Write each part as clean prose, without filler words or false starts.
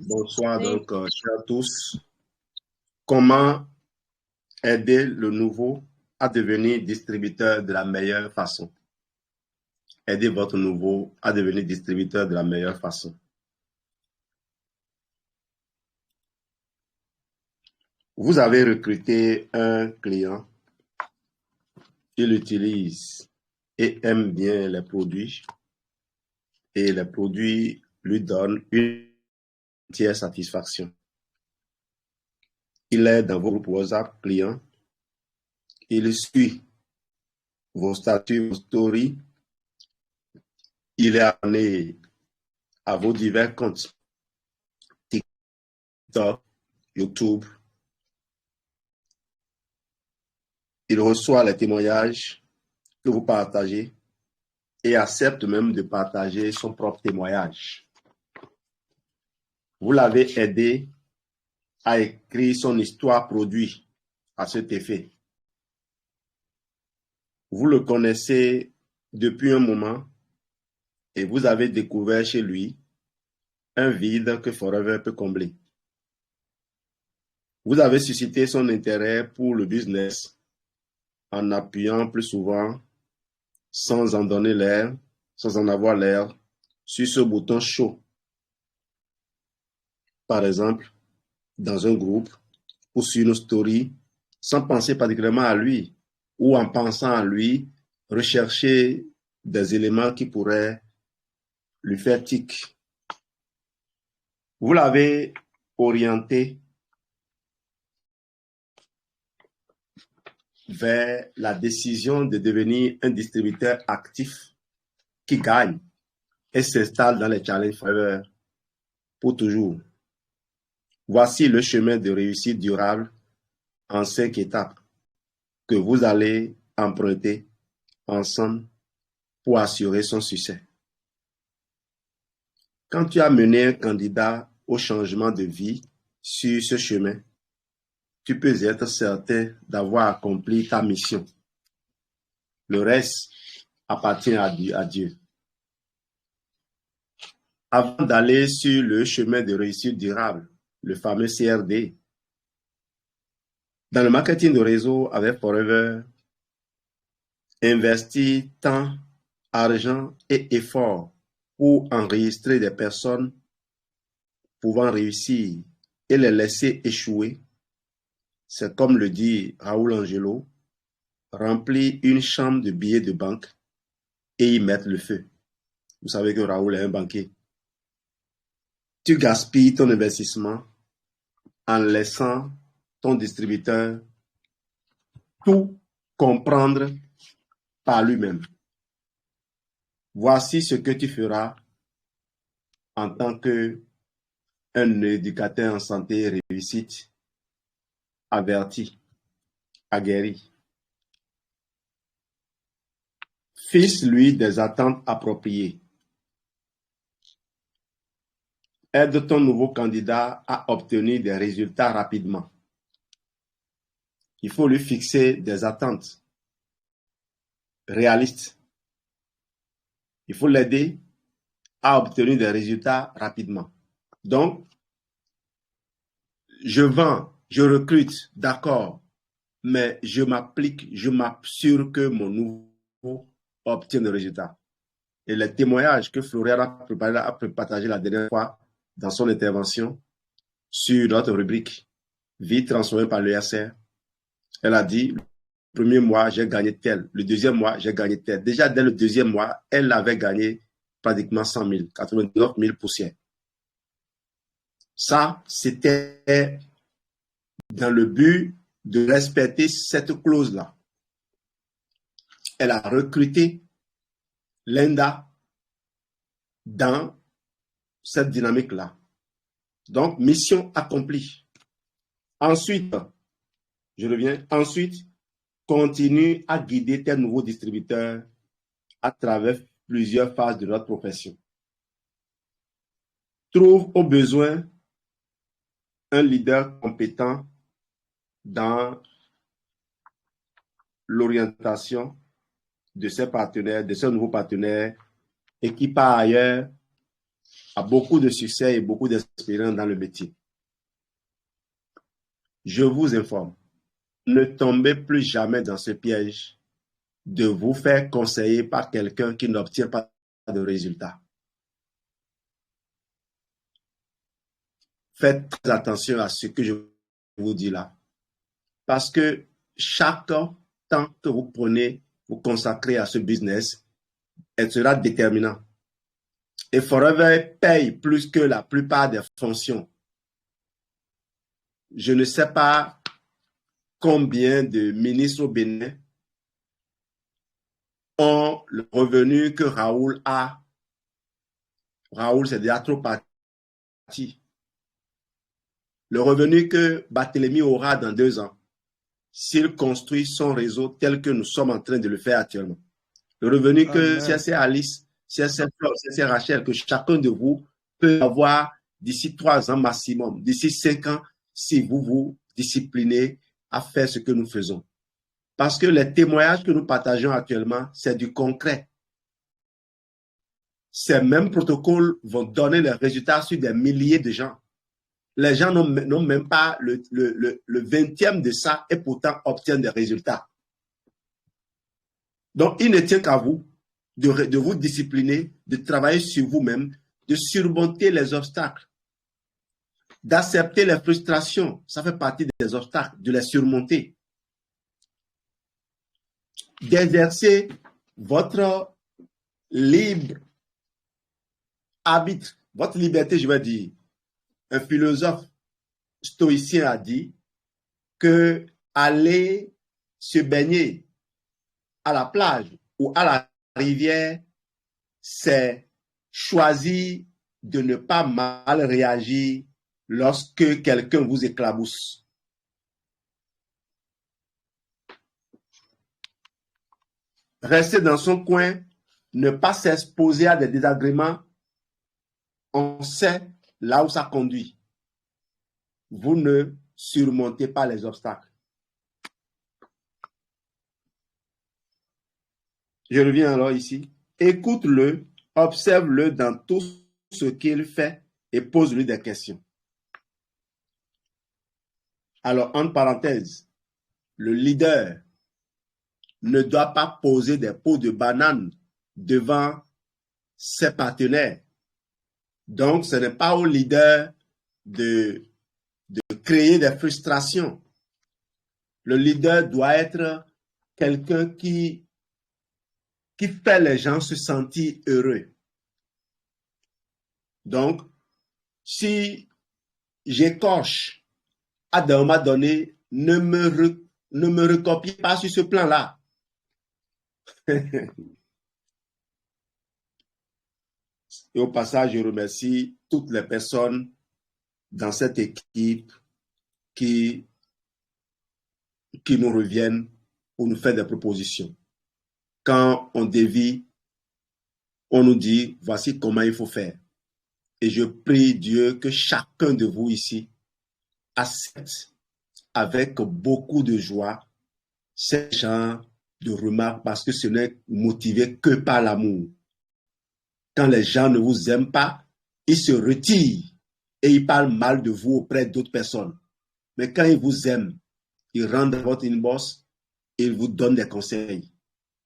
Bonsoir Oui, donc, chers tous. Comment aider le nouveau à devenir distributeur de la meilleure façon? Aider votre nouveau à devenir distributeur de la meilleure façon. Vous avez recruté un client, il utilise et aime bien les produits et les produits lui donnent une entière satisfaction. Il est dans vos groupes WhatsApp clients, il suit vos statuts, vos stories, il est abonné à vos divers comptes TikTok, YouTube. Il reçoit les témoignages que vous partagez et accepte même de partager son propre témoignage. Vous l'avez aidé à écrire son histoire produit à cet effet. Vous le connaissez depuis un moment et vous avez découvert chez lui un vide que Forever peut combler. Vous avez suscité son intérêt pour le business en appuyant plus souvent, sans en donner l'air, sans en avoir l'air, sur ce bouton chaud. Par exemple, dans un groupe ou sur une story, sans penser particulièrement à lui, ou en pensant à lui, rechercher des éléments qui pourraient lui faire tic. Vous l'avez orienté vers la décision de devenir un distributeur actif qui gagne et s'installe dans les challenges Forever pour toujours. Voici le chemin de réussite durable en 5 étapes que vous allez emprunter ensemble pour assurer son succès. Quand tu as mené un candidat au changement de vie sur ce chemin, tu peux être certain d'avoir accompli ta mission. Le reste appartient à Dieu. Avant d'aller sur le chemin de réussite durable, le fameux CRD, dans le marketing de réseau avec Forever, investir temps, argent et effort pour enregistrer des personnes pouvant réussir et les laisser échouer, c'est comme le dit Raoul Angelo, remplir une chambre de billets de banque et y mettre le feu. Vous savez que Raoul est un banquier. Tu gaspilles ton investissement en laissant ton distributeur tout comprendre par lui-même. Voici ce que tu feras en tant qu'un éducateur en santé et réussite, averti, aguerri. Fixe-lui des attentes appropriées. Aide ton nouveau candidat à obtenir des résultats rapidement. Il faut lui fixer des attentes réalistes. Il faut l'aider à obtenir des résultats rapidement. Donc, je vends, je recrute, d'accord, mais je m'applique, je m'assure que mon nouveau obtient des résultats. Et les témoignages que Florian a partagé la dernière fois dans son intervention sur notre rubrique Vie transformée par l'ESR, elle a dit, le premier mois, j'ai gagné tel. Le deuxième mois, j'ai gagné tel. Déjà, dès le deuxième mois, elle avait gagné pratiquement 100 000, 89 000 poussières. Ça, c'était dans le but de respecter cette clause-là. Elle a recruté Linda dans cette dynamique-là. Donc, mission accomplie. Ensuite, je reviens, ensuite, continue à guider tes nouveaux distributeurs à travers plusieurs phases de notre profession. Trouve au besoin un leader compétent dans l'orientation de ses partenaires, de ses nouveaux partenaires, et qui par ailleurs a beaucoup de succès et beaucoup d'expérience dans le métier. Je vous informe, ne tombez plus jamais dans ce piège de vous faire conseiller par quelqu'un qui n'obtient pas de résultats. Faites très attention à ce que je vous dis là. Parce que chaque temps que vous prenez, vous consacrez à ce business, elle sera déterminant. Et Forever paye plus que la plupart des fonctions. Je ne sais pas combien de ministres au Bénin ont le revenu que Raoul a. Raoul, c'est déjà trop parti. Le revenu que Barthélemy aura dans 2 ans, s'il construit son réseau tel que nous sommes en train de le faire actuellement. Le revenu que CC Alice, CC Flore, CC Rachel, que chacun de vous peut avoir d'ici 3 ans maximum, d'ici 5 ans, si vous vous disciplinez à faire ce que nous faisons. Parce que les témoignages que nous partageons actuellement, c'est du concret. Ces mêmes protocoles vont donner les résultats sur des milliers de gens. Les gens n'ont même pas le 20e de ça et pourtant obtiennent des résultats. Donc, il ne tient qu'à vous de vous discipliner, de travailler sur vous-même, de surmonter les obstacles, d'accepter les frustrations. Ça fait partie des obstacles, de les surmonter. D'exercer votre libre arbitre, votre liberté, je vais dire. Un philosophe stoïcien a dit que aller se baigner à la plage ou à la rivière, c'est choisir de ne pas mal réagir lorsque quelqu'un vous éclabousse. Rester dans son coin, ne pas s'exposer à des désagréments, on sait là où ça conduit. Vous ne surmontez pas les obstacles. Je reviens alors ici. Écoute-le, observe-le dans tout ce qu'il fait et pose-lui des questions. Alors, entre parenthèses, le leader ne doit pas poser des pots de banane devant ses partenaires. Donc, ce n'est pas au leader de créer des frustrations. Le leader doit être quelqu'un qui fait les gens se sentir heureux. Donc, si j'écorche à un moment donné, ne me recopiez pas sur ce plan-là. Et au passage, je remercie toutes les personnes dans cette équipe qui nous reviennent pour nous faire des propositions. Quand on dévie, on nous dit, voici comment il faut faire. Et je prie Dieu que chacun de vous ici accepte avec beaucoup de joie ces genre de remarques parce que ce n'est motivé que par l'amour. Quand les gens ne vous aiment pas, ils se retirent et ils parlent mal de vous auprès d'autres personnes. Mais quand ils vous aiment, ils rentrent dans votre inbox et ils vous donnent des conseils.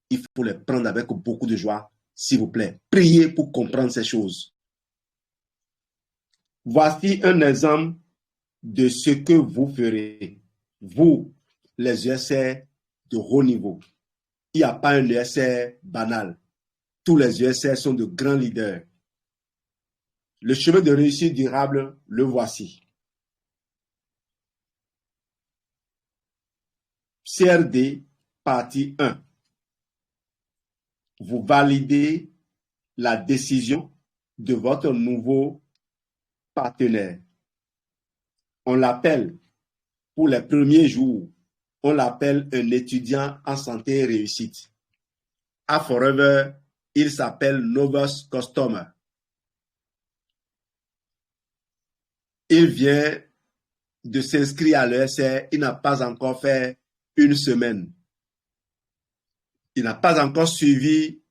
Il faut les prendre avec beaucoup de joie, s'il vous plaît. Priez pour comprendre ces choses. Voici un exemple de ce que vous ferez. Vous, les ESR de haut niveau. Il n'y a pas un ESR banal. Tous les ESR sont de grands leaders. Le chemin de réussite durable, le voici. CRD, partie 1. Vous validez la décision de votre nouveau partenaire. On l'appelle, pour les premiers jours, on l'appelle un étudiant en santé et réussite. À Forever, il s'appelle Novus Customer. Il vient de s'inscrire à l'ESR, il n'a pas encore fait une semaine. Il n'a pas encore suivi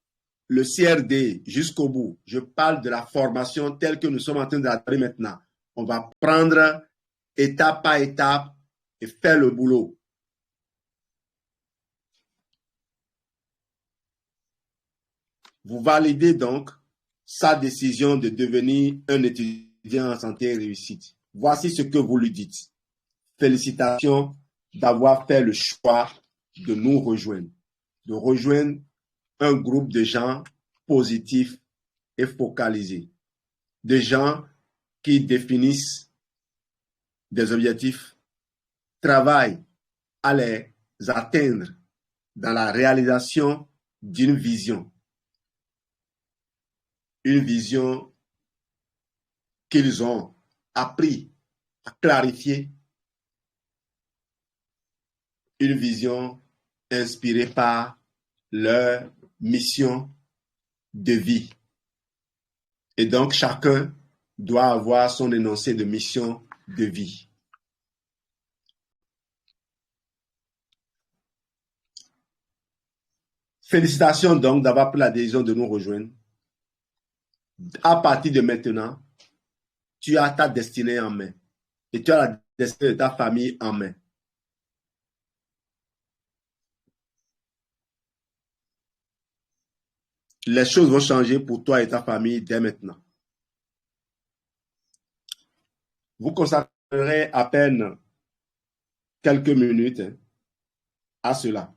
le CRD jusqu'au bout. Je parle de la formation telle que nous sommes en train de la faire maintenant. On va prendre étape par étape et faire le boulot. Vous validez donc sa décision de devenir un étudiant en santé et réussite. Voici ce que vous lui dites. Félicitations d'avoir fait le choix de nous rejoindre, de rejoindre un groupe de gens positifs et focalisés, de gens qui définissent des objectifs, travaillent à les atteindre dans la réalisation d'une vision. Une vision qu'ils ont appris à clarifier, une vision inspirée par leur mission de vie. Et donc, chacun doit avoir son énoncé de mission de vie. Félicitations donc d'avoir pris la décision de nous rejoindre. À partir de maintenant, tu as ta destinée en main et tu as la destinée de ta famille en main. Les choses vont changer pour toi et ta famille dès maintenant. Vous consacrerez à peine quelques minutes à cela.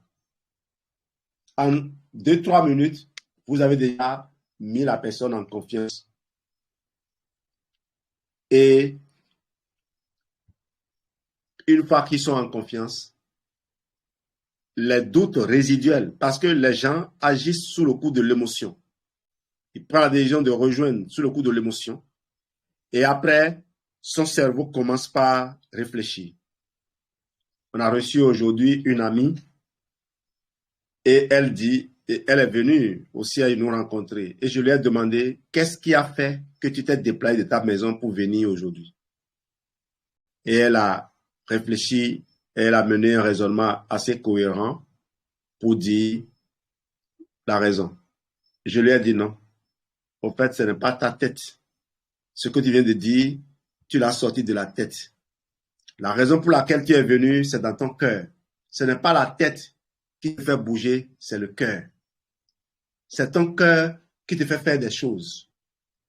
En 2-3 minutes, vous avez déjà mis la personne en confiance. Et une fois qu'ils sont en confiance, les doutes résiduels, parce que les gens agissent sous le coup de l'émotion. Ils prennent la décision de rejoindre sous le coup de l'émotion. Et après, son cerveau commence par réfléchir. On a reçu aujourd'hui une amie et elle est venue aussi à nous rencontrer. Et je lui ai demandé, qu'est-ce qui a fait que tu t'es déplacé de ta maison pour venir aujourd'hui? Et elle a réfléchi, et elle a mené un raisonnement assez cohérent pour dire la raison. Je lui ai dit non. En fait, ce n'est pas ta tête. Ce que tu viens de dire, tu l'as sorti de la tête. La raison pour laquelle tu es venu, c'est dans ton cœur. Ce n'est pas la tête qui te fait bouger, c'est le cœur. C'est ton cœur qui te fait faire des choses.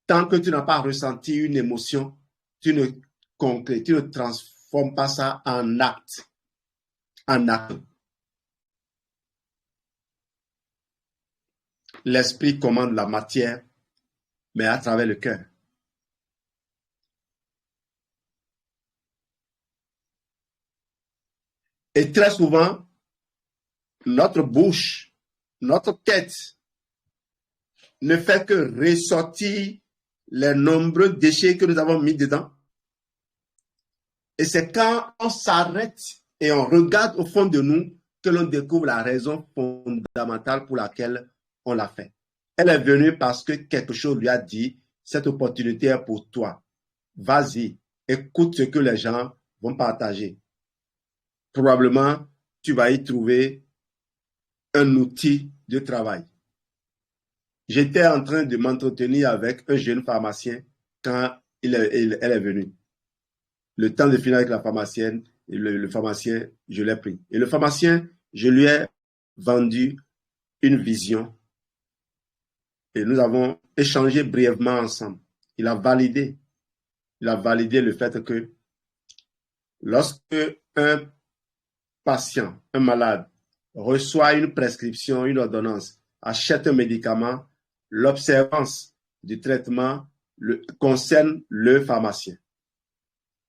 Tant que tu n'as pas ressenti une émotion, tu ne transformes pas ça en acte. En acte. L'esprit commande la matière, mais à travers le cœur. Et très souvent, notre bouche, notre tête ne fait que ressortir les nombreux déchets que nous avons mis dedans. Et c'est quand on s'arrête et on regarde au fond de nous que l'on découvre la raison fondamentale pour laquelle on l'a fait. Elle est venue parce que quelque chose lui a dit, cette opportunité est pour toi. Vas-y, écoute ce que les gens vont partager. Probablement, tu vas y trouver un outil de travail. J'étais en train de m'entretenir avec un jeune pharmacien quand elle est venue. Le temps de finir avec la pharmacienne, le pharmacien, je l'ai pris. Et le pharmacien, je lui ai vendu une vision. Et nous avons échangé brièvement ensemble. Il a validé le fait que lorsque un patient, un malade, reçoit une prescription, une ordonnance, achète un médicament, l'observance du traitement concerne le pharmacien.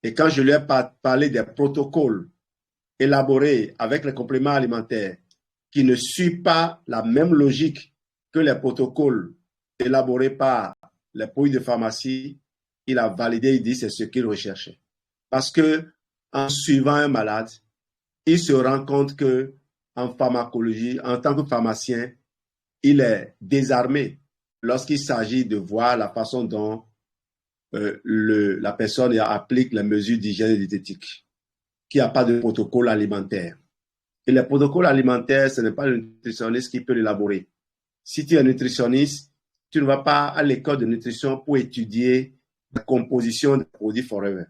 Et quand je lui ai parlé des protocoles élaborés avec les compléments alimentaires qui ne suivent pas la même logique que les protocoles élaborés par les produits de pharmacie, il a validé, il dit c'est ce qu'il recherchait. Parce que en suivant un malade, il se rend compte que en pharmacologie, en tant que pharmacien, il est désarmé lorsqu'il s'agit de voir la façon dont la personne applique les mesures d'hygiène et diététique, qu'il n'y a pas de protocole alimentaire. Et les protocoles alimentaires, ce n'est pas le nutritionniste qui peut l'élaborer. Si tu es nutritionniste, tu ne vas pas à l'école de nutrition pour étudier la composition des produits Forever.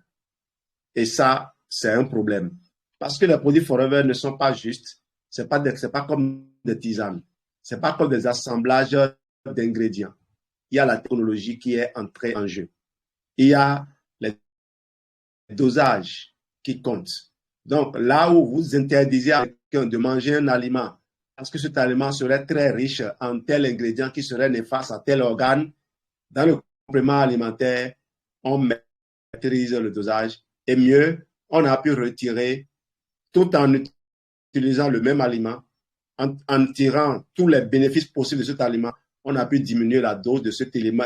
Et ça, c'est un problème. Parce que les produits Forever ne sont pas justes. C'est pas comme des tisanes. C'est pas comme des assemblages d'ingrédients. Il y a la technologie qui est entrée en jeu. Il y a les dosages qui comptent. Donc, là où vous interdisez à quelqu'un de manger un aliment parce que cet aliment serait très riche en tel ingrédient qui serait néfaste à tel organe, dans le complément alimentaire, on maîtrise le dosage. Et mieux, on a pu retirer, tout en utilisant le même aliment, en tirant tous les bénéfices possibles de cet aliment, on a pu diminuer la dose de cet élément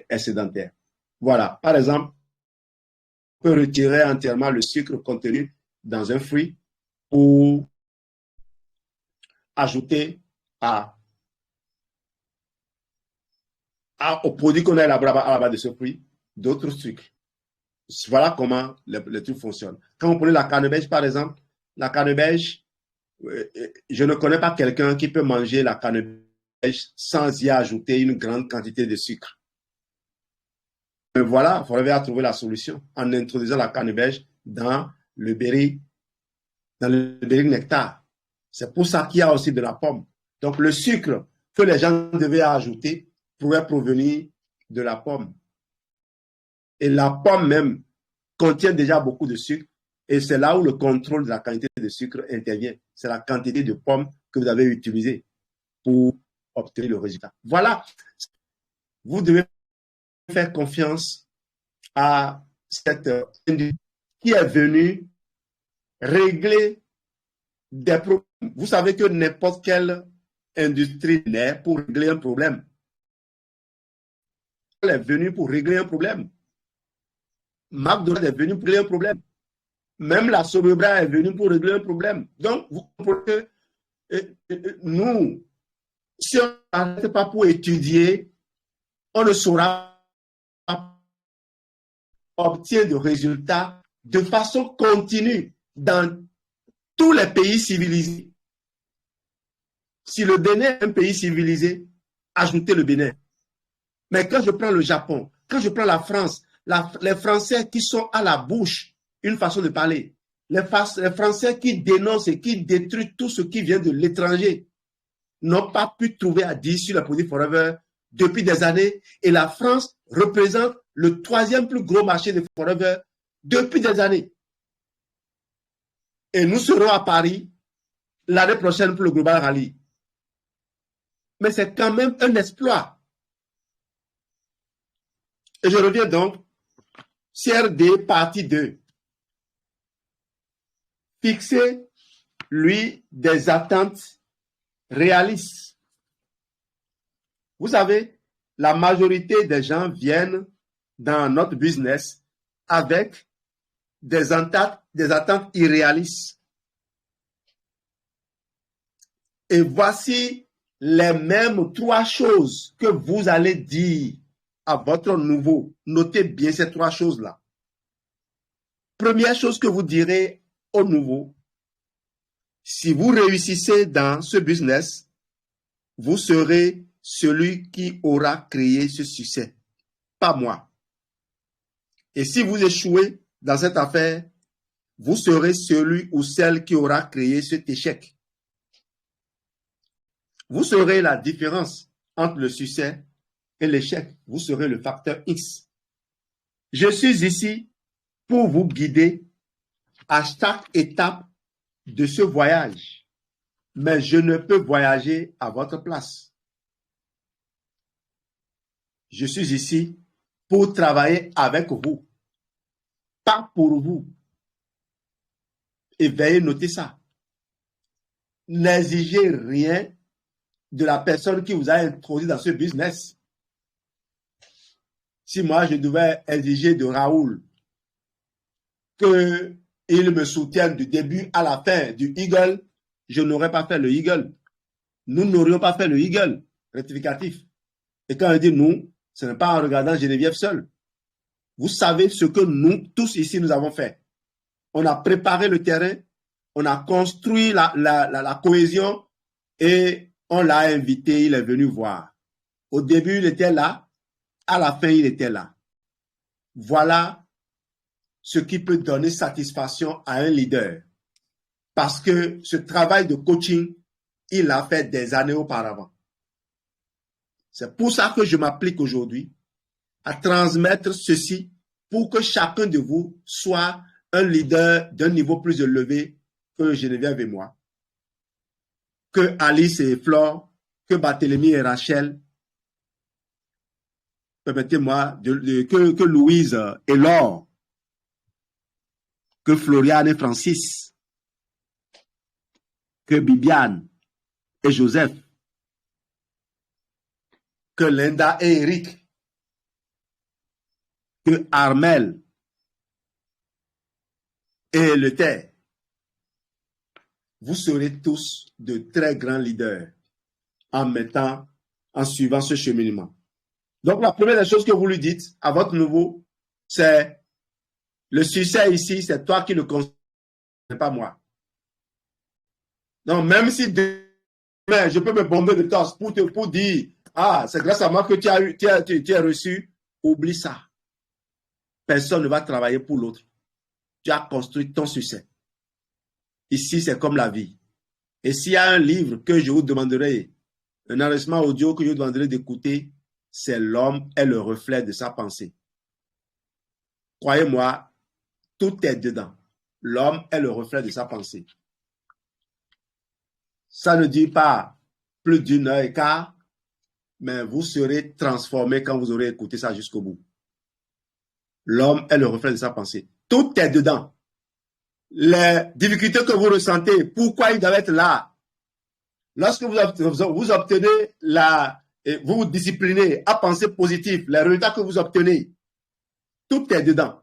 excédentaire. Voilà. Par exemple, on peut retirer entièrement le sucre contenu dans un fruit pour ajouter au produit qu'on a élaboré à la base de ce fruit d'autres sucres. Voilà comment le truc fonctionne. Quand vous prenez la canneberge, par exemple, la canneberge, je ne connais pas quelqu'un qui peut manger la canneberge sans y ajouter une grande quantité de sucre. Mais voilà, il faudrait trouver la solution en introduisant la canneberge dans le berry nectar. C'est pour ça qu'il y a aussi de la pomme. Donc, le sucre que les gens devaient ajouter pourrait provenir de la pomme. Et la pomme même contient déjà beaucoup de sucre. Et c'est là où le contrôle de la quantité de sucre intervient. C'est la quantité de pommes que vous avez utilisée pour obtenir le résultat. Voilà. Vous devez faire confiance à cette industrie qui est venue régler des problèmes. Vous savez que n'importe quelle industrie naît pour régler un problème. Elle est venue pour régler un problème. McDonald's est venu pour régler un problème. Même la Sobebra est venue pour régler un problème. Donc, vous comprenez que nous, si on n'arrête pas pour étudier, on ne saura pas obtenir de résultats de façon continue dans tous les pays civilisés. Si le Bénin est un pays civilisé, ajoutez le Bénin. Mais quand je prends le Japon, quand je prends la France, les Français qui sont à la bouche, une façon de parler, les Français qui dénoncent et qui détruisent tout ce qui vient de l'étranger, n'ont pas pu trouver à dire sur les produits Forever depuis des années. Et la France représente le 3e plus gros marché de Forever depuis des années. Et nous serons à Paris l'année prochaine pour le Global Rally. Mais c'est quand même un exploit. Et je reviens donc, CRD partie 2. Fixer, lui, des attentes réalistes. Vous savez, la majorité des gens viennent dans notre business avec des attentes irréalistes. Et voici les mêmes 3 choses que vous allez dire à votre nouveau. Notez bien ces 3 choses-là. Première chose que vous direz au nouveau, si vous réussissez dans ce business, vous serez celui qui aura créé ce succès, pas moi. Et si vous échouez dans cette affaire, vous serez celui ou celle qui aura créé cet échec. Vous serez la différence entre le succès et l'échec. Vous serez le facteur X. Je suis ici pour vous guider à chaque étape de ce voyage, mais je ne peux voyager à votre place. Je suis ici pour travailler avec vous, pas pour vous. Et veuillez noter ça. N'exigez rien de la personne qui vous a introduit dans ce business. Si moi, je devais exiger de Raoul qu'il me soutienne du début à la fin du Eagle, je n'aurais pas fait le Eagle. Nous n'aurions pas fait le Eagle rectificatif. Et quand je dis nous, ce n'est pas en regardant Geneviève seule. Vous savez ce que nous, tous ici, nous avons fait. On a préparé le terrain, on a construit la cohésion, et on l'a invité, il est venu voir. Au début, il était là, à la fin, il était là. Voilà ce qui peut donner satisfaction à un leader. Parce que ce travail de coaching, il l'a fait des années auparavant. C'est pour ça que je m'applique aujourd'hui à transmettre ceci pour que chacun de vous soit un leader d'un niveau plus élevé que Geneviève et moi, que Alice et Flore, que Barthélemy et Rachel, permettez-moi, que Louise et Laure, que Floriane et Francis, que Bibiane et Joseph, que Linda et Eric, que Armel et Lether. Vous serez tous de très grands leaders en suivant ce cheminement. Donc, la première des choses que vous lui dites à votre nouveau, c'est le succès ici, c'est toi qui le construis, pas moi. Donc, même si demain, je peux me bomber de torse pour dire, ah, c'est grâce à moi que tu as reçu, oublie ça. Personne ne va travailler pour l'autre. Tu as construit ton succès. Ici, c'est comme la vie. Et s'il y a un livre que je vous demanderai, un enregistrement audio que je vous demanderai d'écouter, c'est L'homme est le reflet de sa pensée. Croyez-moi, tout est dedans. L'homme est le reflet de sa pensée. Ça ne dit pas plus d'une heure et quart, mais vous serez transformé quand vous aurez écouté ça jusqu'au bout. L'homme est le reflet de sa pensée. Tout est dedans. Les difficultés que vous ressentez, pourquoi ils doivent être là? Lorsque vous obtenez vous vous disciplinez à penser positif, les résultats que vous obtenez, tout est dedans.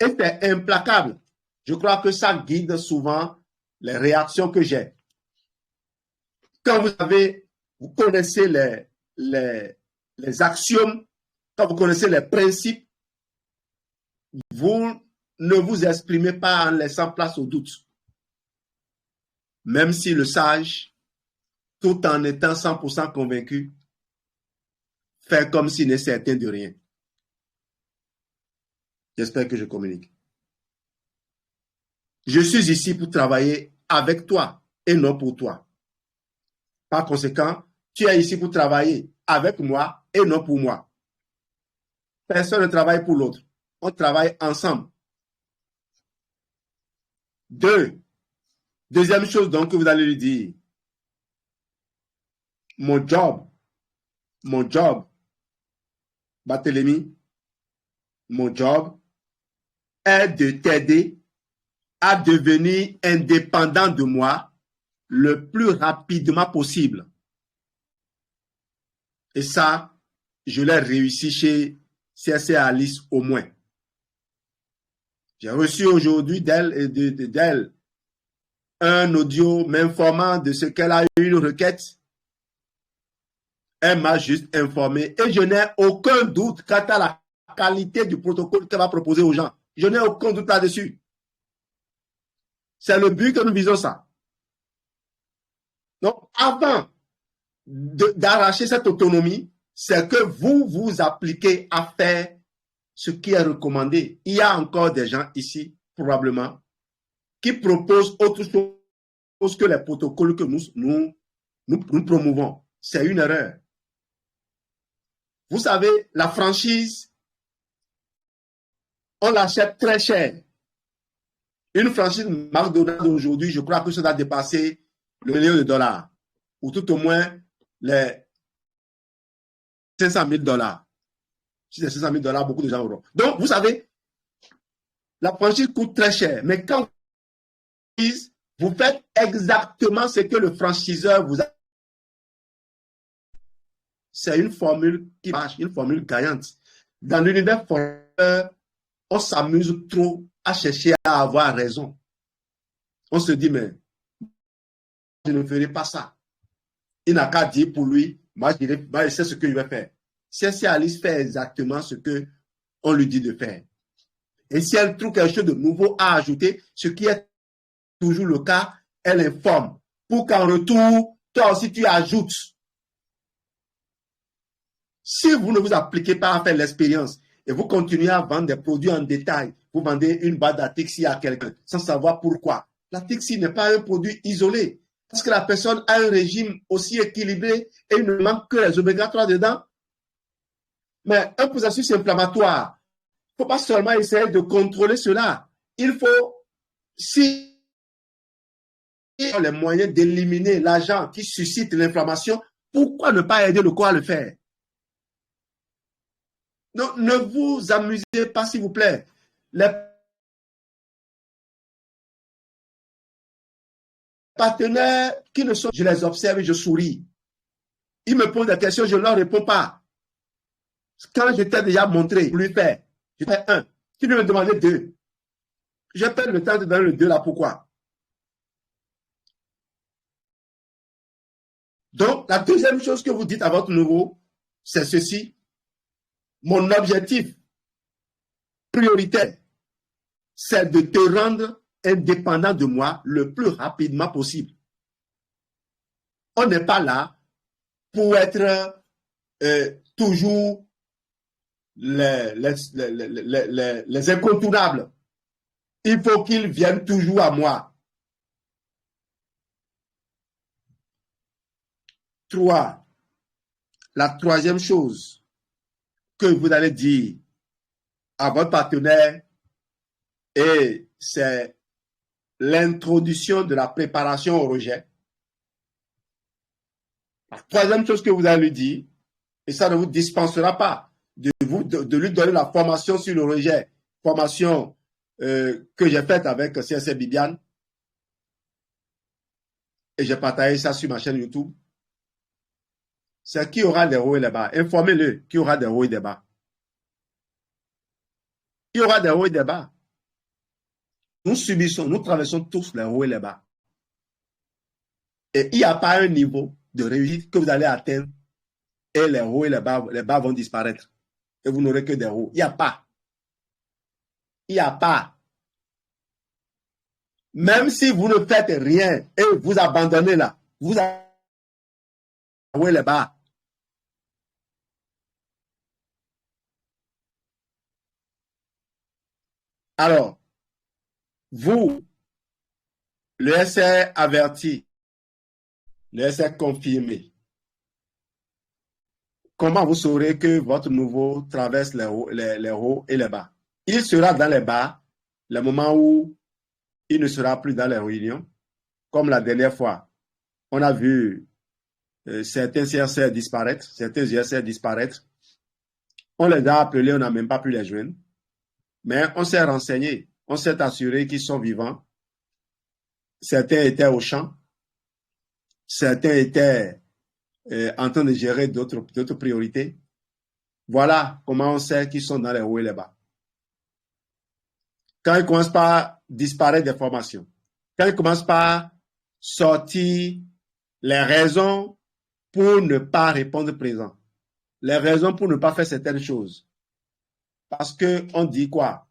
Et c'est implacable. Je crois que ça guide souvent les réactions que j'ai. Quand vous connaissez les axiomes, quand vous connaissez les principes, vous ne vous exprimez pas en laissant place au doute. Même si le sage, tout en étant 100% convaincu, fait comme s'il n'est certain de rien. J'espère que je communique. Je suis ici pour travailler avec toi et non pour toi. Par conséquent, tu es ici pour travailler avec moi et non pour moi. Personne ne travaille pour l'autre. On travaille ensemble. Deuxième chose donc que vous allez lui dire. Mon job, Barthélemy, mon job est de t'aider à devenir indépendant de moi le plus rapidement possible. Et ça, je l'ai réussi chez CSC Alice au moins. J'ai reçu aujourd'hui d'elle un audio m'informant de ce qu'elle a eu une requête. Elle m'a juste informé et je n'ai aucun doute quant à la qualité du protocole qu'elle va proposer aux gens. Je n'ai aucun doute là-dessus. C'est le but que nous visons ça. Donc, avant d'arracher cette autonomie, c'est que vous vous appliquez à faire ce qui est recommandé. Il y a encore des gens ici, probablement, qui proposent autre chose que les protocoles que nous promouvons. C'est une erreur. Vous savez, la franchise, on l'achète très cher. Une franchise McDonald's aujourd'hui, je crois que ça doit dépasser le million de dollars. Ou tout au moins les 500 000 dollars. Si c'est 500 000 dollars, beaucoup de gens auront. Donc, vous savez, la franchise coûte très cher. Mais quand vous faites exactement ce que le franchiseur vous a. C'est une formule qui marche, une formule gagnante. Dans l'univers formateur, on s'amuse trop à chercher à avoir raison. On se dit, mais je ne ferai pas ça. Il n'a qu'à dire pour lui, moi, je sais ce que je vais faire. Si Alice fait exactement ce qu'on lui dit de faire. Et si elle trouve quelque chose de nouveau à ajouter, ce qui est toujours le cas, elle informe. Pour qu'en retour, toi aussi tu ajoutes. Si vous ne vous appliquez pas à faire l'expérience et vous continuez à vendre des produits en détail, vous vendez une barre d'Atixi à quelqu'un sans savoir pourquoi. L'Atixi n'est pas un produit isolé. Parce que la personne a un régime aussi équilibré et il ne manque que les oméga 3 dedans. Mais un processus inflammatoire, il ne faut pas seulement essayer de contrôler cela. Il faut, si les moyens d'éliminer l'agent qui suscite l'inflammation, pourquoi ne pas aider le corps à le faire? Donc, ne vous amusez pas, s'il vous plaît. Les partenaires qui ne sont, je les observe et je souris. Ils me posent des questions, je ne leur réponds pas. Quand je t'ai déjà montré, pour lui faire, je fais un. Tu veux me demander deux. Je perds le temps de donner le deux là, pourquoi? Donc, la deuxième chose que vous dites à votre nouveau, c'est ceci. Mon objectif prioritaire, c'est de te rendre indépendant de moi le plus rapidement possible. On n'est pas là pour être toujours les incontournables. Il faut qu'ils viennent toujours à moi. 3. La troisième chose que vous allez dire à votre partenaire, et c'est l'introduction de la préparation au rejet. La troisième chose que vous allez lui dire, et ça ne vous dispensera pas de lui donner la formation sur le rejet, formation que j'ai faite avec CSC Bibiane, et j'ai partagé ça sur ma chaîne YouTube. C'est qui aura des hauts et des bas. Informez-le qui aura des hauts et des bas. Il y aura des hauts et des bas. Nous subissons, nous traversons tous les hauts et les bas. Et il n'y a pas un niveau de réussite que vous allez atteindre et les hauts et les bas vont disparaître. Et vous n'aurez que des hauts. Il n'y a pas. Il n'y a pas. Même si vous ne faites rien et vous abandonnez là, vous avez les hauts et les bas. Alors, vous, le SR averti, le SR confirmé, comment vous saurez que votre nouveau traverse les hauts et les bas? Il sera dans les bas le moment où il ne sera plus dans les réunions. Comme la dernière fois, on a vu certains CRC disparaître, certains GSR disparaître. On les a appelés, on n'a même pas pu les joindre. Mais on s'est renseigné, on s'est assuré qu'ils sont vivants. Certains étaient au champ, certains étaient en train de gérer d'autres priorités. Voilà comment on sait qu'ils sont dans les hauts et les bas. Quand ils commencent par disparaître des formations, quand ils commencent par sortir les raisons pour ne pas répondre présent, les raisons pour ne pas faire certaines choses. Parce qu'on dit quoi?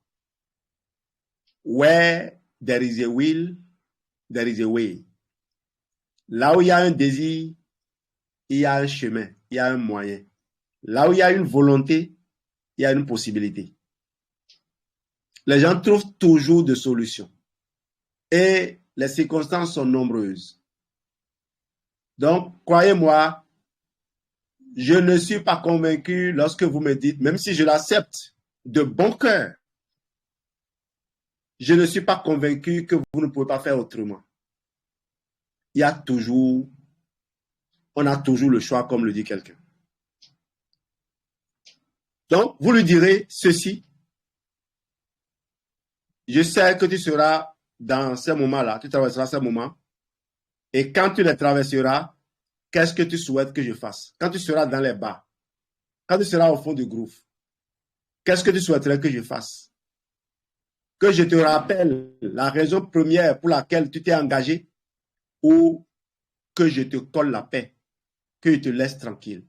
Where there is a will, there is a way. Là où il y a un désir, il y a un chemin, il y a un moyen. Là où il y a une volonté, il y a une possibilité. Les gens trouvent toujours des solutions. Et les circonstances sont nombreuses. Donc, croyez-moi, je ne suis pas convaincu lorsque vous me dites, même si je l'accepte de bon cœur, je ne suis pas convaincu que vous ne pouvez pas faire autrement. On a toujours le choix, comme le dit quelqu'un. Donc, vous lui direz ceci. Je sais que tu seras dans ces moments-là, tu traverseras ces moments. Et quand tu les traverseras, qu'est-ce que tu souhaites que je fasse? Quand tu seras dans les bas, quand tu seras au fond du groupe, qu'est-ce que tu souhaiterais que je fasse? Que je te rappelle la raison première pour laquelle tu t'es engagé ou que je te colle la paix, que je te laisse tranquille.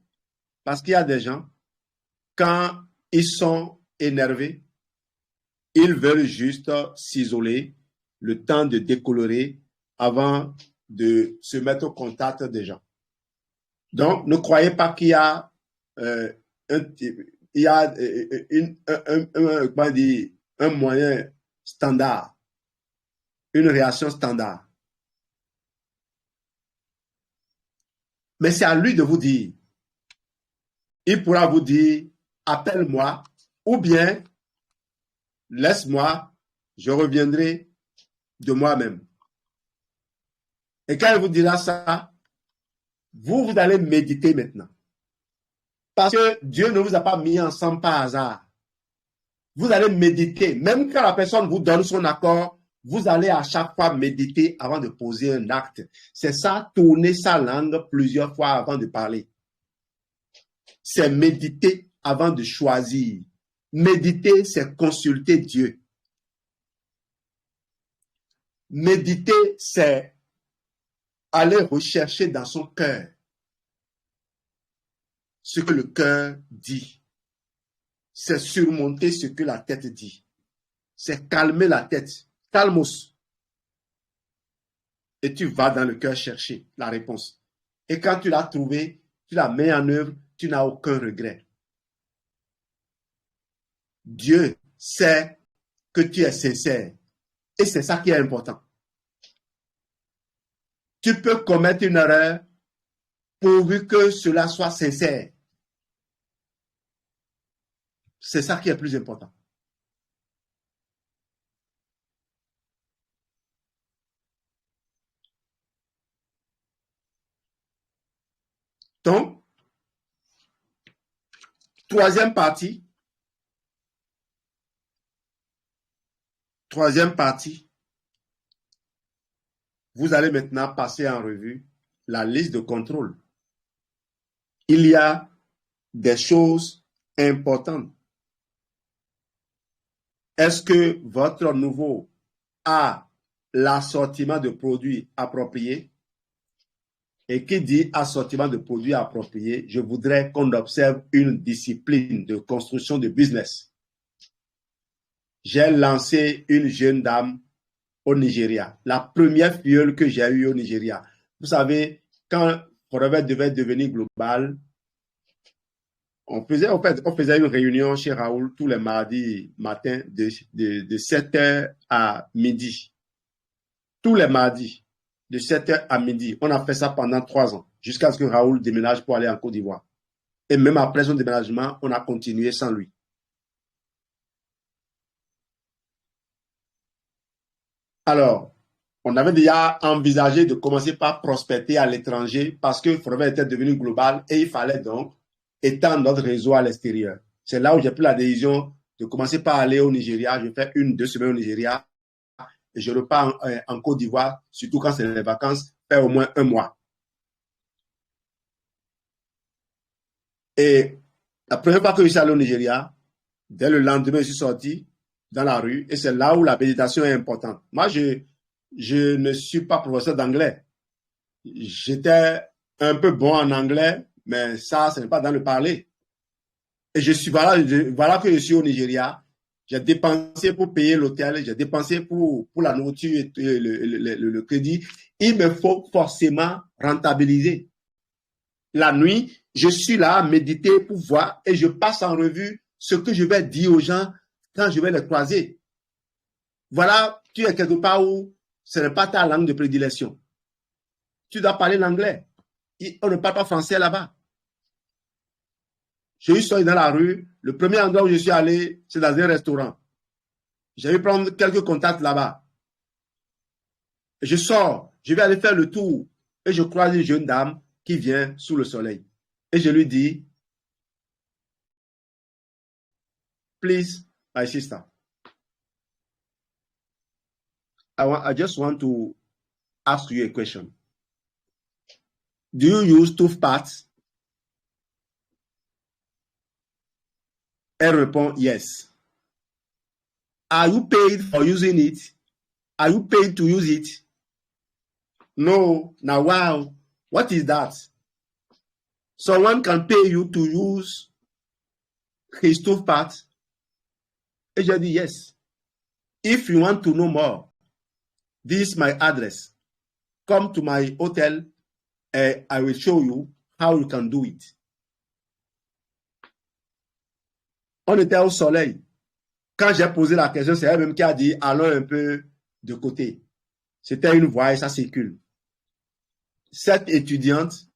Parce qu'il y a des gens, quand ils sont énervés, ils veulent juste s'isoler, le temps de décolorer avant de se mettre au contact des gens. Donc, ne croyez pas qu'il y a, comment dire, un moyen standard, une réaction standard. Mais c'est à lui de vous dire. Il pourra vous dire, appelle-moi, ou bien laisse-moi, je reviendrai de moi-même. Et quand il vous dira ça, vous allez méditer maintenant. Parce que Dieu ne vous a pas mis ensemble par hasard. Vous allez méditer. Même quand la personne vous donne son accord, vous allez à chaque fois méditer avant de poser un acte. C'est ça, tourner sa langue plusieurs fois avant de parler. C'est méditer avant de choisir. Méditer, c'est consulter Dieu. Méditer, c'est aller rechercher dans son cœur ce que le cœur dit. C'est surmonter ce que la tête dit. C'est calmer la tête. Calmos. Et tu vas dans le cœur chercher la réponse. Et quand tu l'as trouvée, tu la mets en œuvre, tu n'as aucun regret. Dieu sait que tu es sincère. Et c'est ça qui est important. Tu peux commettre une erreur pourvu que cela soit sincère. C'est ça qui est plus important. Donc, troisième partie, vous allez maintenant passer en revue la liste de contrôle. Il y a des choses importantes. Est-ce que votre nouveau a l'assortiment de produits appropriés? Et qui dit assortiment de produits appropriés, je voudrais qu'on observe une discipline de construction de business. J'ai lancé une jeune dame au Nigeria, la première filleule que j'ai eue au Nigeria. Vous savez, quand Forever devait devenir global, on faisait une réunion chez Raoul tous les mardis matin de 7h à midi. Tous les mardis, de 7h à midi. On a fait ça pendant 3 ans, jusqu'à ce que Raoul déménage pour aller en Côte d'Ivoire. Et même après son déménagement, on a continué sans lui. Alors, on avait déjà envisagé de commencer par prospecter à l'étranger parce que Forever était devenu global et il fallait donc étendre notre réseau à l'extérieur. C'est là où j'ai pris la décision de commencer par aller au Nigeria. Je fais 1-2 semaines au Nigeria et je repars en Côte d'Ivoire, surtout quand c'est les vacances, faire au moins 1 mois. Et la première fois que je suis allé au Nigeria, dès le lendemain, je suis sorti dans la rue et c'est là où la méditation est importante. Moi, je ne suis pas professeur d'anglais. J'étais un peu bon en anglais, mais ça, ce n'est pas dans le parler. Et voilà que je suis au Nigeria. J'ai dépensé pour payer l'hôtel, j'ai dépensé pour la nourriture et le crédit. Il me faut forcément rentabiliser. La nuit, je suis là à méditer pour voir et je passe en revue ce que je vais dire aux gens quand je vais les croiser. Voilà, tu es quelque part où ce n'est pas ta langue de prédilection. Tu dois parler l'anglais. On ne parle pas français là-bas. Je suis sorti dans la rue. Le premier endroit où je suis allé, c'est dans un restaurant. J'ai dû prendre quelques contacts là-bas. Je sors, je vais aller faire le tour et je croise une jeune dame qui vient sous le soleil. Et je lui dis, please, my sister, I just want to ask you a question. Do you use toothpaste? Elle répond, yes. Are you paid for using it? Are you paid to use it? No. Now, wow. What is that? Someone can pay you to use his toothpaste? Et j'ai dit, yes. If you want to know more, this is my address. Come to my hotel and I will show you how you can do it. On était au soleil. Quand j'ai posé la question, c'est elle-même qui a dit, allons un peu de côté. C'était une voie et ça circule. Cette étudiante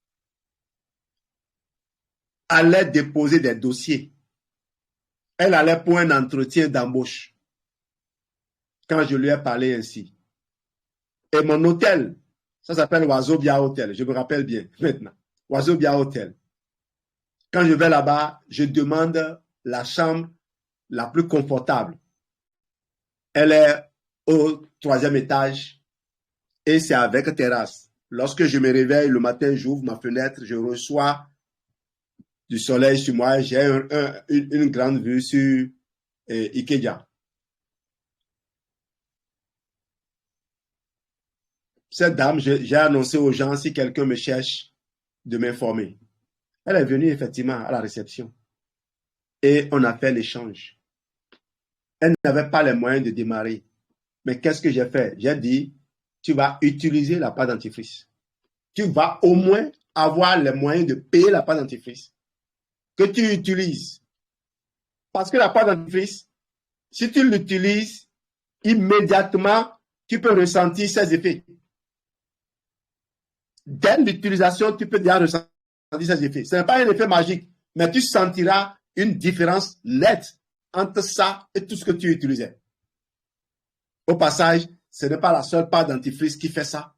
allait déposer des dossiers. Elle allait pour un entretien d'embauche. Quand je lui ai parlé ainsi. Et mon hôtel, ça s'appelle Wazobia Hotel, je me rappelle bien maintenant. Wazobia Hotel. Quand je vais là-bas, je demande la chambre la plus confortable. Elle est au 3e étage et c'est avec terrasse. Lorsque je me réveille le matin, j'ouvre ma fenêtre, je reçois du soleil sur moi, j'ai une grande vue sur Ikeja. Cette dame, j'ai annoncé aux gens si quelqu'un me cherche de m'informer. Elle est venue effectivement à la réception et on a fait l'échange. Elle n'avait pas les moyens de démarrer. Mais qu'est-ce que j'ai fait? J'ai dit, tu vas utiliser la pâte dentifrice. Tu vas au moins avoir les moyens de payer la pâte dentifrice que tu utilises. Parce que la pâte dentifrice, si tu l'utilises, immédiatement, tu peux ressentir ses effets. Dès l'utilisation, tu peux déjà ressentir ses effets. Ce n'est pas un effet magique, mais tu sentiras une différence nette entre ça et tout ce que tu utilisais. Au passage, ce n'est pas la seule pâte dentifrice qui fait ça.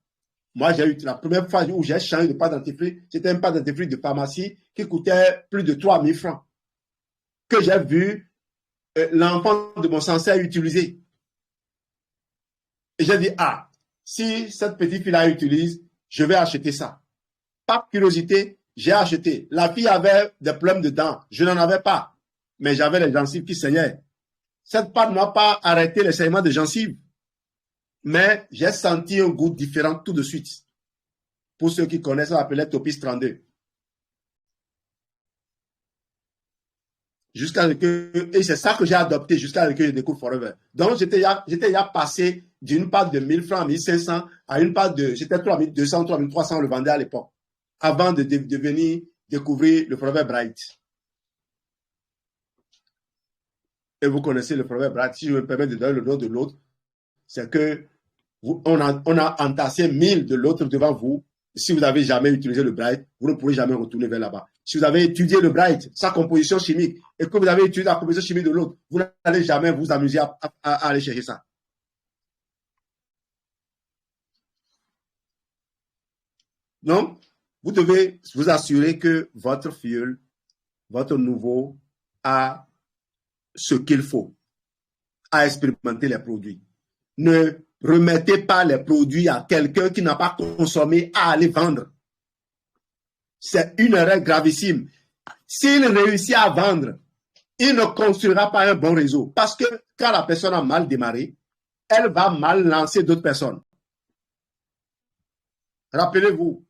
Moi, j'ai eu la première fois où j'ai changé de pâte dentifrice, c'était une pâte dentifrice de pharmacie qui coûtait plus de 3 000 francs. Que j'ai vu l'enfant de mon sensei utiliser. Et j'ai dit, ah, si cette petite fille-là utilise, je vais acheter ça. Par curiosité, j'ai acheté. La fille avait des problèmes de dents. Je n'en avais pas. Mais j'avais les gencives qui saignaient. Cette pâte ne m'a pas arrêté les saignements de gencives. Mais j'ai senti un goût différent tout de suite. Pour ceux qui connaissent, on appelait Topis 32. Et c'est ça que j'ai adopté jusqu'à ce que je découvre Forever. Donc, j'étais passé d'une pâte de 1000 francs, 1500 à une pâte de, c'était 3200, 3300, on le vendait à l'époque. Avant de venir découvrir le Forever Bright. Et vous connaissez le Forever Bright. Si je me permets de donner le nom de l'autre, c'est que on a entassé 1000 de l'autre devant vous. Si vous n'avez jamais utilisé le Bright, vous ne pourrez jamais retourner vers là-bas. Si vous avez étudié le Bright, sa composition chimique, et que vous avez étudié la composition chimique de l'autre, vous n'allez jamais vous amuser à aller chercher ça. Donc, vous devez vous assurer que votre filleul, votre nouveau, a ce qu'il faut à expérimenter les produits. Ne remettez pas les produits à quelqu'un qui n'a pas consommé à aller vendre. C'est une erreur gravissime. S'il réussit à vendre, il ne construira pas un bon réseau. Parce que quand la personne a mal démarré, elle va mal lancer d'autres personnes. Rappelez-vous,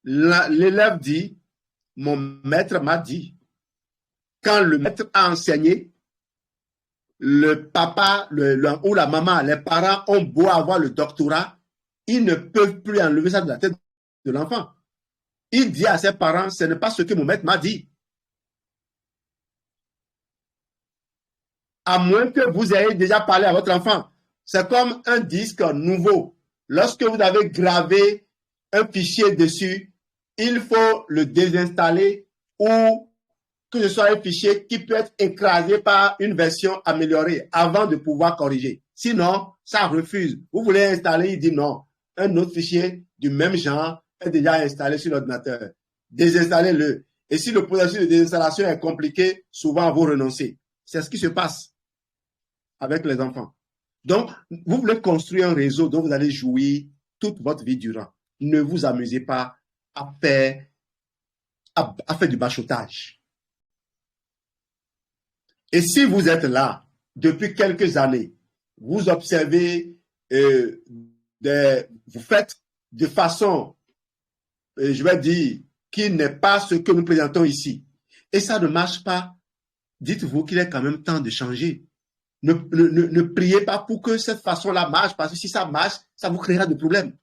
l'élève dit, mon maître m'a dit. Quand le maître a enseigné, le papa ou la maman, les parents ont beau avoir le doctorat, ils ne peuvent plus enlever ça de la tête de l'enfant. Il dit à ses parents, ce n'est pas ce que mon maître m'a dit. À moins que vous ayez déjà parlé à votre enfant. C'est comme un disque nouveau. Lorsque vous avez gravé un fichier dessus, il faut le désinstaller ou que ce soit un fichier qui peut être écrasé par une version améliorée avant de pouvoir corriger. Sinon, ça refuse. Vous voulez installer, il dit non. Un autre fichier du même genre est déjà installé sur l'ordinateur. Désinstallez-le. Et si le processus de désinstallation est compliqué, souvent vous renoncez. C'est ce qui se passe avec les enfants. Donc, vous voulez construire un réseau dont vous allez jouir toute votre vie durant. Ne vous amusez pas à faire du bachotage. Et si vous êtes là depuis quelques années, vous observez, vous faites de façon, je vais dire, qui n'est pas ce que nous présentons ici. Et ça ne marche pas. Dites-vous qu'il est quand même temps de changer. Ne priez pas pour que cette façon-là marche, parce que si ça marche, ça vous créera des problèmes.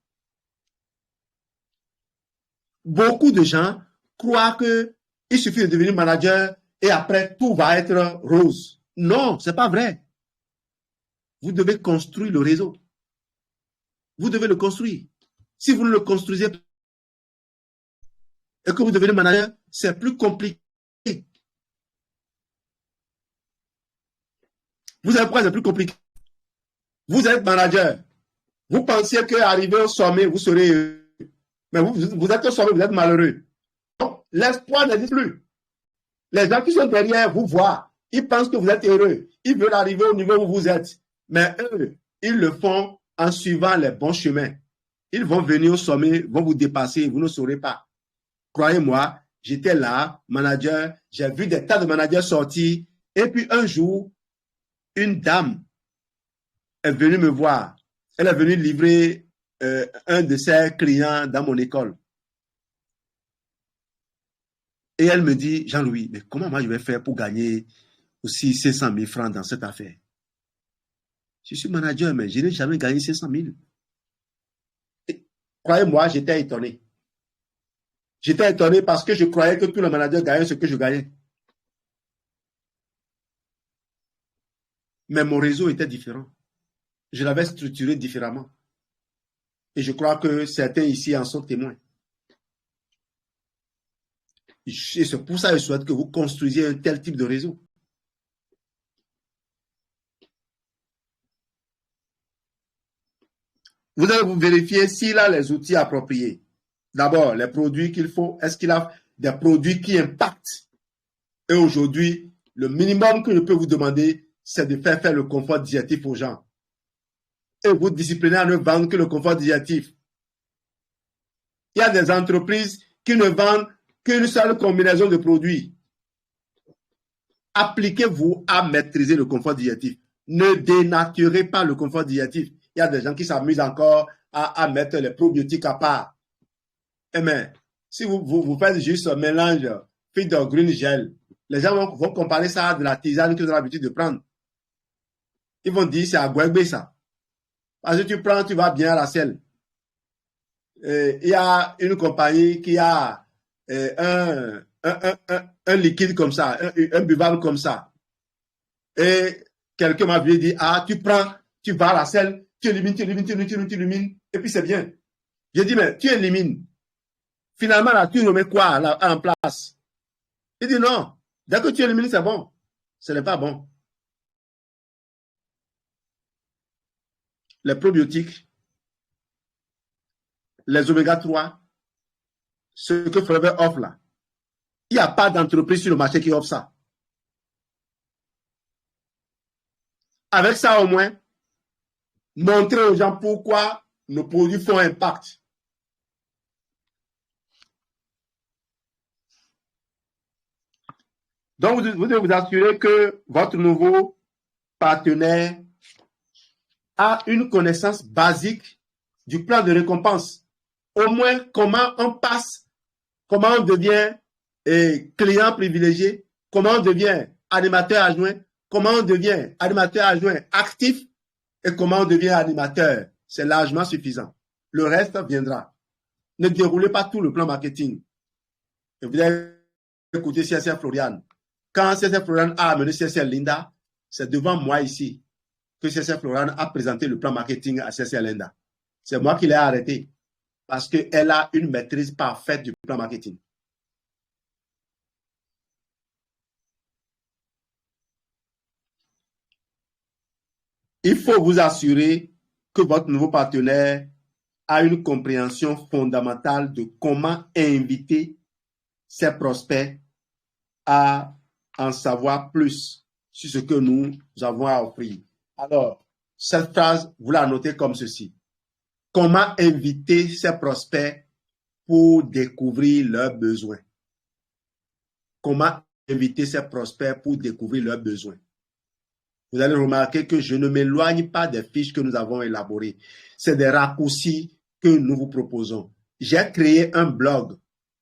Beaucoup de gens croient qu'il suffit de devenir manager et après tout va être rose. Non, c'est pas vrai. Vous devez construire le réseau. Vous devez le construire. Si vous ne le construisez pas et que vous devenez manager, c'est plus compliqué. Vous savez pourquoi c'est plus compliqué? Vous êtes manager. Vous pensiez qu'arriver au sommet, vous serez heureux. Mais vous êtes au sommet, vous êtes malheureux. Donc, l'espoir n'existe plus. Les gens qui sont derrière vous voient. Ils pensent que vous êtes heureux. Ils veulent arriver au niveau où vous êtes. Mais eux, ils le font en suivant les bons chemins. Ils vont venir au sommet, vont vous dépasser, vous ne saurez pas. Croyez-moi, j'étais là, manager, j'ai vu des tas de managers sortir. Et puis un jour, une dame est venue me voir. Elle est venue livrer un de ses clients dans mon école. Et elle me dit, Jean-Louis, mais comment moi je vais faire pour gagner aussi 500 000 francs dans cette affaire? Je suis manager, mais je n'ai jamais gagné 500 000. Croyez-moi, j'étais étonné. J'étais étonné parce que je croyais que tous les managers gagnaient ce que je gagnais. Mais mon réseau était différent. Je l'avais structuré différemment. Et je crois que certains ici en sont témoins. Et c'est pour ça que je souhaite que vous construisiez un tel type de réseau. Vous allez vous vérifier s'il a les outils appropriés. D'abord, les produits qu'il faut. Est-ce qu'il a des produits qui impactent? Et aujourd'hui, le minimum que je peux vous demander, c'est de faire le confort digestif aux gens. Et vous disciplinez à ne vendre que le confort digestif. Il y a des entreprises qui ne vendent qu'une seule combinaison de produits. Appliquez-vous à maîtriser le confort digestif. Ne dénaturez pas le confort digestif. Il y a des gens qui s'amusent encore à mettre les probiotiques à part. Eh bien, si vous faites juste un mélange Feed Green Gel, les gens vont comparer ça à de la tisane qu'ils ont l'habitude de prendre. Ils vont dire c'est à Guagbé ça. Parce que tu prends, tu vas bien à la selle. Il y a une compagnie qui a un liquide comme ça, un buvable comme ça. Et quelqu'un m'a dit, ah, tu prends, tu vas à la selle, tu élimines, et puis c'est bien. J'ai dit, mais tu élimines. Finalement, là, tu remets quoi en place? Il dit, non, dès que tu élimines, c'est bon. Ce n'est pas bon. Les probiotiques, les oméga 3, ce que Forever offre là, il n'y a pas d'entreprise sur le marché qui offre ça. Avec ça, au moins, montrer aux gens pourquoi nos produits font impact. Donc, vous devez vous assurer que votre nouveau partenaire a une connaissance basique du plan de récompense. Au moins, comment on passe, comment on devient client privilégié, comment on devient animateur adjoint, comment on devient animateur adjoint actif et comment on devient animateur. C'est largement suffisant. Le reste viendra. Ne déroulez pas tout le plan marketing. Et vous avez écouté CSR Florian. Quand CSR Florian a amené CSR Linda, c'est devant moi ici que CSR Florian a présenté le plan marketing à CSR Linda. C'est moi qui l'ai arrêté parce qu'elle a une maîtrise parfaite du plan marketing. Il faut vous assurer que votre nouveau partenaire a une compréhension fondamentale de comment inviter ses prospects à en savoir plus sur ce que nous avons à offrir. Alors, cette phrase, vous la notez comme ceci. Comment inviter ses prospects pour découvrir leurs besoins? Comment inviter ses prospects pour découvrir leurs besoins? Vous allez remarquer que je ne m'éloigne pas des fiches que nous avons élaborées. C'est des raccourcis que nous vous proposons. J'ai créé un blog,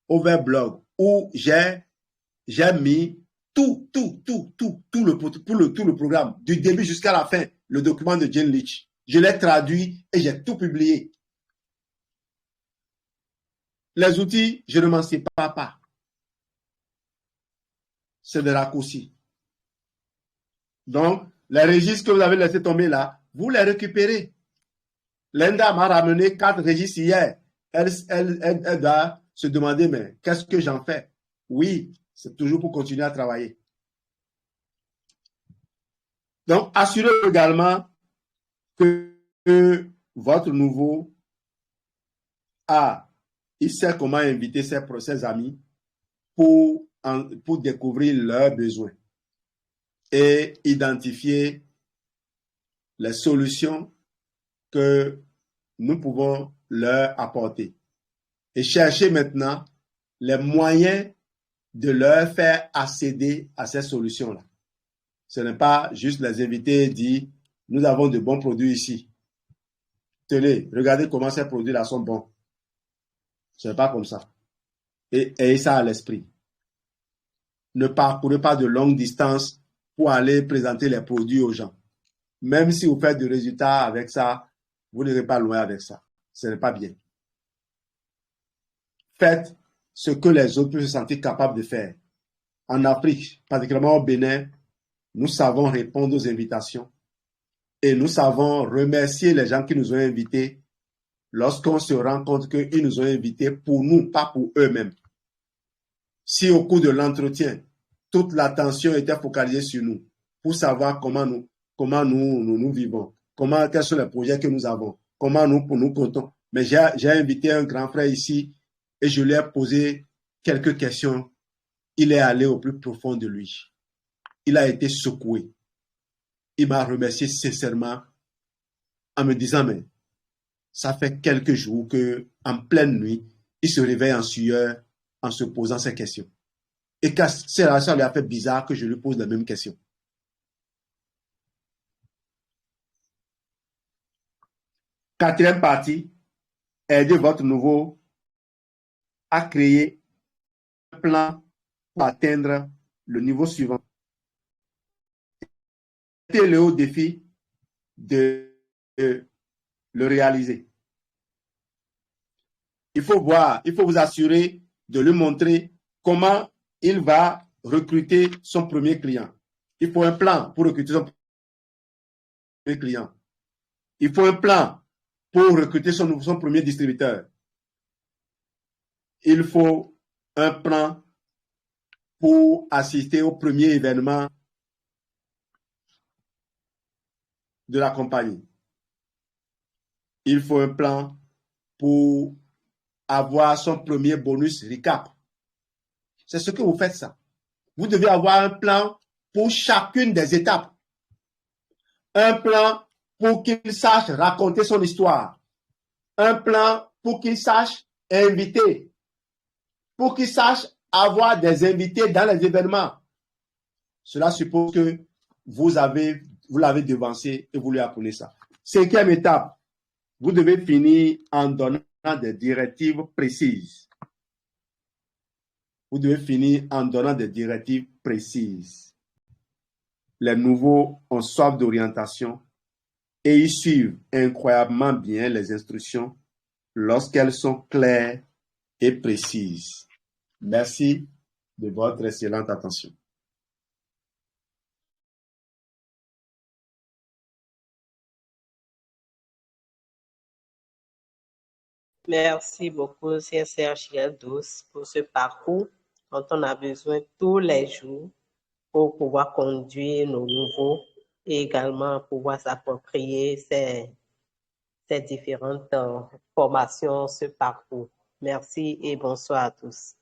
Overblog, où j'ai mis tout le programme, du début jusqu'à la fin, le document de Jane Leach. Je l'ai traduit et j'ai tout publié. Les outils, je ne m'en sépare pas. C'est des raccourcis. Donc, les registres que vous avez laissés tomber là, vous les récupérez. Linda m'a ramené 4 registres hier. Elle doit se demander, mais qu'est-ce que j'en fais? Oui, c'est toujours pour continuer à travailler. Donc, assurez-vous également que votre nouveau il sait comment inviter ses amis pour découvrir leurs besoins et identifier les solutions que nous pouvons leur apporter. Et chercher maintenant les moyens de leur faire accéder à ces solutions-là. Ce n'est pas juste les inviter et dire, nous avons de bons produits ici. Tenez, regardez comment ces produits-là sont bons. Ce n'est pas comme ça. Et ayez ça à l'esprit. Ne parcourez pas de longues distances pour aller présenter les produits aux gens. Même si vous faites des résultats avec ça, vous n'irez pas loin avec ça. Ce n'est pas bien. Faites ce que les autres peuvent se sentir capables de faire. En Afrique, particulièrement au Bénin, nous savons répondre aux invitations et nous savons remercier les gens qui nous ont invités lorsqu'on se rend compte qu'ils nous ont invités pour nous, pas pour eux-mêmes. Si au cours de l'entretien, toute l'attention était focalisée sur nous, pour savoir comment nous vivons, quels sont les projets que nous avons, comment nous comptons. Mais j'ai invité un grand frère ici et je lui ai posé quelques questions. Il est allé au plus profond de lui. Il a été secoué. Il m'a remercié sincèrement en me disant, mais ça fait quelques jours que, en pleine nuit, il se réveille en sueur en se posant ces questions. Et que ça lui a fait bizarre que je lui pose la même question. Quatrième partie, aidez votre nouveau à créer un plan pour atteindre le niveau suivant. C'est le haut défi de le réaliser. Il faut vous assurer de lui montrer comment il va recruter son premier client. Il faut un plan pour recruter son premier client. Il faut un plan pour recruter son premier distributeur. Il faut un plan pour assister au premier événement de la compagnie. Il faut un plan pour avoir son premier bonus recap. C'est ce que vous faites ça. Vous devez avoir un plan pour chacune des étapes. Un plan pour qu'il sache raconter son histoire. Un plan pour qu'il sache inviter. Pour qu'il sache avoir des invités dans les événements. Cela suppose que vous l'avez devancé et vous lui apprenez ça. Cinquième étape, vous devez finir en donnant des directives précises. Vous devez finir en donnant des directives précises. Les nouveaux ont soif d'orientation et ils suivent incroyablement bien les instructions lorsqu'elles sont claires et précises. Merci de votre excellente attention. Merci beaucoup, Serge Douce, pour ce parcours dont on a besoin tous les jours pour pouvoir conduire nos nouveaux et également pouvoir s'approprier ces différentes formations, ce parcours. Merci et bonsoir à tous.